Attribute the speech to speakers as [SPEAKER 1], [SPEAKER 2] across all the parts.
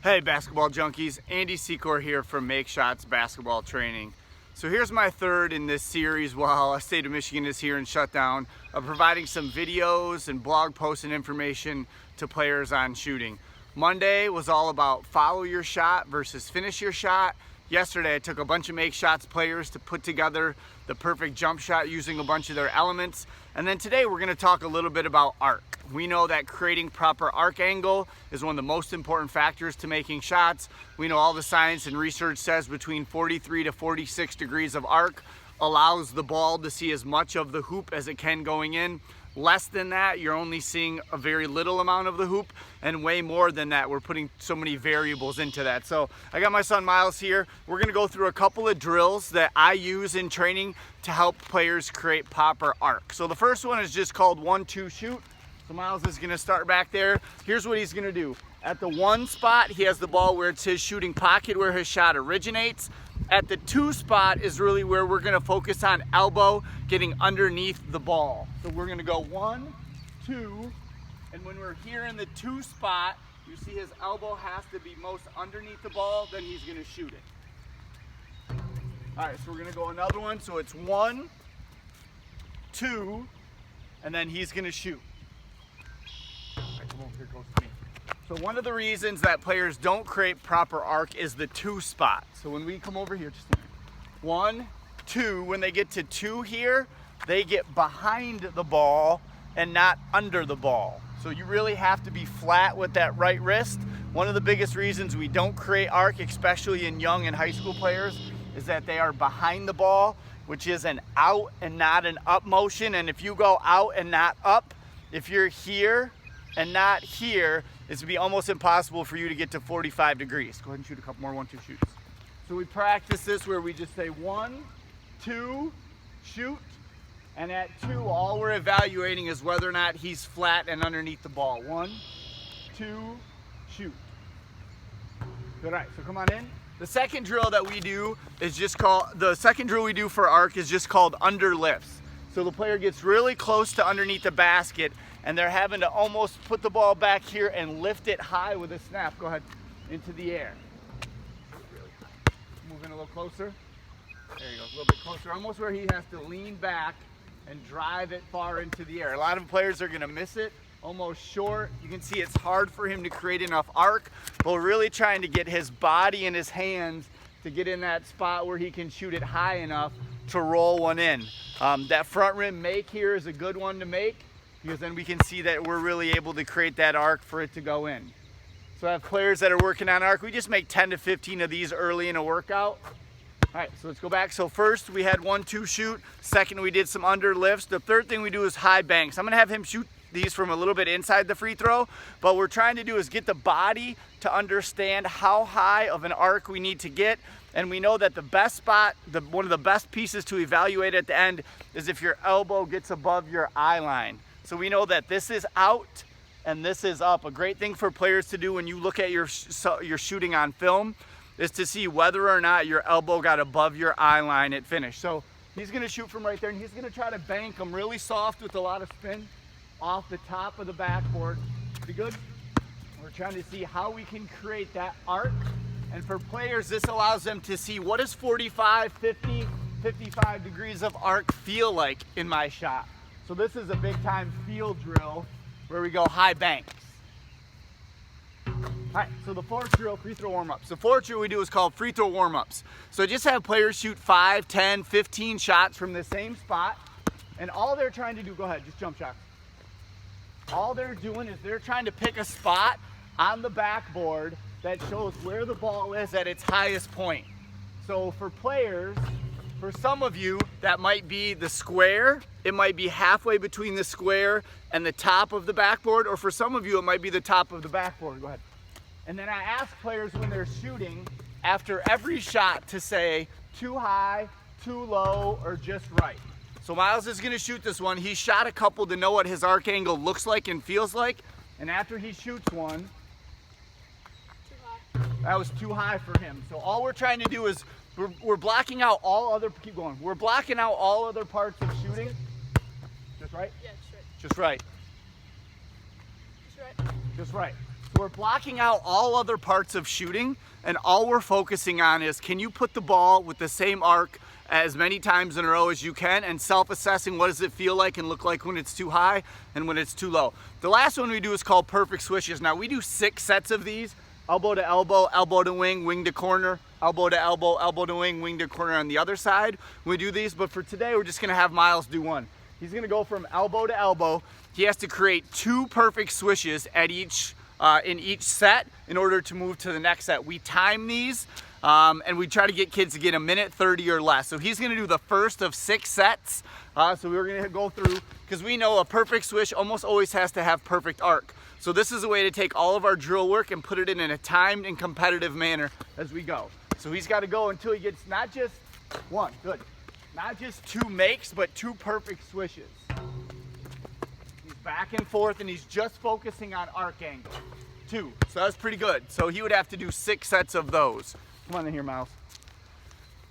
[SPEAKER 1] Hey basketball junkies, Andy Secor here from Make Shots Basketball Training. So here's my third in this series while State of Michigan is here in shutdown of providing some videos and blog posts and information to players on shooting. Monday was all about follow your shot versus finish your shot. Yesterday I took a bunch of Make Shots players to put together the perfect jump shot using a bunch of their elements. And then today we're going to talk a little bit about arc. We know that creating proper arc angle is one of the most important factors to making shots. We know all the science and research says between 43 to 46 degrees of arc allows the ball to see as much of the hoop as it can going in. Less than that, you're only seeing a very little amount of the hoop, and way more than that, we're putting so many variables into that. So I got my son Miles here. We're gonna go through a couple of drills that I use in training to help players create proper arc. So the first one is just called 1-2 shoot. So Miles is gonna start back there. Here's what he's gonna do. At the 1 spot, he has the ball where it's his shooting pocket where his shot originates. At the 2 spot is really where we're gonna focus on elbow, getting underneath the ball. So we're gonna go 1, 2, and when we're here in the 2 spot, you see his elbow has to be most underneath the ball, then he's gonna shoot it. All right, so we're gonna go another one. So it's 1, 2, and then he's gonna shoot. All right, come over here close to me. So one of the reasons that players don't create proper arc is the 2 spot. So when we come over here, just a minute. 1, 2, when they get to 2 here, they get behind the ball and not under the ball. So you really have to be flat with that right wrist. One of the biggest reasons we don't create arc, especially in young and high school players, is that they are behind the ball, which is an out and not an up motion. And if you go out and not up, if you're here and not here, it's gonna be almost impossible for you to get to 45 degrees. Go ahead and shoot a couple more 1-2 shoots. So we practice this where we just say 1, 2, shoot. And at 2, all we're evaluating is whether or not he's flat and underneath the ball. 1, 2, shoot. Good, all right, so come on in. The second drill that we do is just called, the second drill we do for arc is just called under lifts. So the player gets really close to underneath the basket and they're having to almost put the ball back here and lift it high with a snap. Go ahead, into the air. Moving a little closer. There you go, a little bit closer, almost where he has to lean back and drive it far into the air. A lot of players are gonna miss it, almost short. You can see it's hard for him to create enough arc, but we're really trying to get his body and his hands to get in that spot where he can shoot it high enough to roll one in. That front rim make here is a good one to make because then we can see that we're really able to create that arc for it to go in. So I have players that are working on arc. We just make 10 to 15 of these early in a workout. All right, so let's go back. So first we had 1-2 shoot. Second, we did some under lifts. The third thing we do is high banks. I'm gonna have him shoot these from a little bit inside the free throw, but what we're trying to do is get the body to understand how high of an arc we need to get. And we know that the best spot, one of the best pieces to evaluate at the end is if your elbow gets above your eye line. So we know that this is out and this is up. A great thing for players to do when you look at your shooting on film is to see whether or not your elbow got above your eye line at finish. So he's gonna shoot from right there and he's gonna try to bank them really soft with a lot of spin off the top of the backboard. Be good? We're trying to see how we can create that arc. And for players, this allows them to see what does 45, 50, 55 degrees of arc feel like in my shot. So this is a big time field drill where we go high banks. All right, so the fourth drill, free throw warm-ups. The fourth drill we do is called free throw warm-ups. So just have players shoot 5, 10, 15 shots from the same spot. And all they're trying to do, go ahead, just jump shots. All they're doing is they're trying to pick a spot on the backboard that shows where the ball is at its highest point. So for players, for some of you, that might be the square. It might be halfway between the square and the top of the backboard, or for some of you, it might be the top of the backboard. Go ahead. And then I ask players when they're shooting after every shot to say too high, too low, or just right. So Miles is gonna shoot this one. He shot a couple to know what his arc angle looks like and feels like. And after he shoots one, that was too high for him. So all we're trying to do is we're blocking out all other, keep going. We're blocking out all other parts of shooting. Just right?
[SPEAKER 2] Yeah, just right.
[SPEAKER 1] Just right.
[SPEAKER 2] Just right.
[SPEAKER 1] Just right. So we're blocking out all other parts of shooting, and all we're focusing on is, can you put the ball with the same arc as many times in a row as you can, and self-assessing what does it feel like and look like when it's too high and when it's too low. The last one we do is called perfect swishes. Now we do 6 sets of these: elbow to elbow, elbow to wing, wing to corner, elbow to elbow, elbow to wing, wing to corner on the other side. We do these, but for today we're just gonna have Miles do one. He's gonna go from elbow to elbow. He has to create 2 perfect swishes at in each set in order to move to the next set. We time these and we try to get kids to get 1:30 or less. So he's gonna do the first of 6 sets. So we're gonna go through, because we know a perfect swish almost always has to have perfect arc. So this is a way to take all of our drill work and put it in a timed and competitive manner as we go. So he's gotta go until he gets not just 1, good, not just 2 makes, but 2 perfect swishes. He's back and forth and he's just focusing on arc angle. 2, so that's pretty good. So he would have to do 6 sets of those. Come on in here, Miles.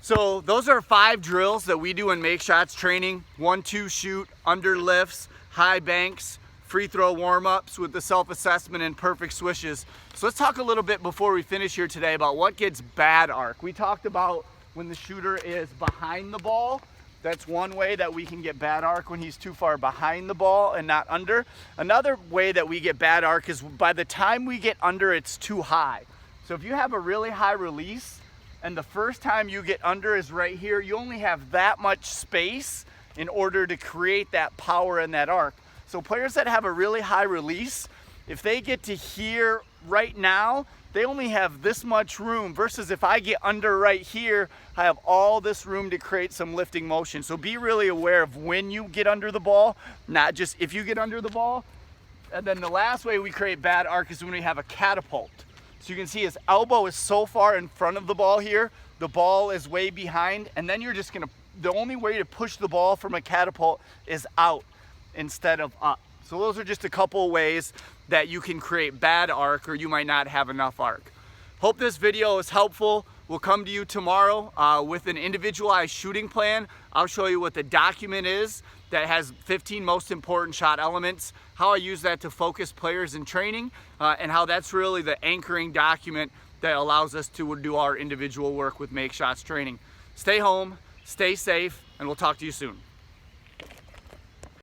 [SPEAKER 1] So those are 5 drills that we do in Make Shots training: 1-2 shoot, under lifts, high banks, free throw warm-ups with the self-assessment, and perfect swishes. So let's talk a little bit before we finish here today about what gets bad arc. We talked about when the shooter is behind the ball. That's one way that we can get bad arc, when he's too far behind the ball and not under. Another way that we get bad arc is by the time we get under, it's too high. So if you have a really high release and the first time you get under is right here, you only have that much space in order to create that power and that arc. So players that have a really high release, if they get to here right now, they only have this much room, versus if I get under right here, I have all this room to create some lifting motion. So be really aware of when you get under the ball, not just if you get under the ball. And then the last way we create bad arc is when we have a catapult. So you can see his elbow is so far in front of the ball here, the ball is way behind, and then you're just gonna, the only way to push the ball from a catapult is out instead of up. So those are just a couple of ways that you can create bad arc, or you might not have enough arc. Hope this video is helpful. We'll come to you tomorrow with an individualized shooting plan. I'll show you what the document is that has 15 most important shot elements, how I use that to focus players in training, and how that's really the anchoring document that allows us to do our individual work with Make Shots training. Stay home, stay safe, and we'll talk to you soon.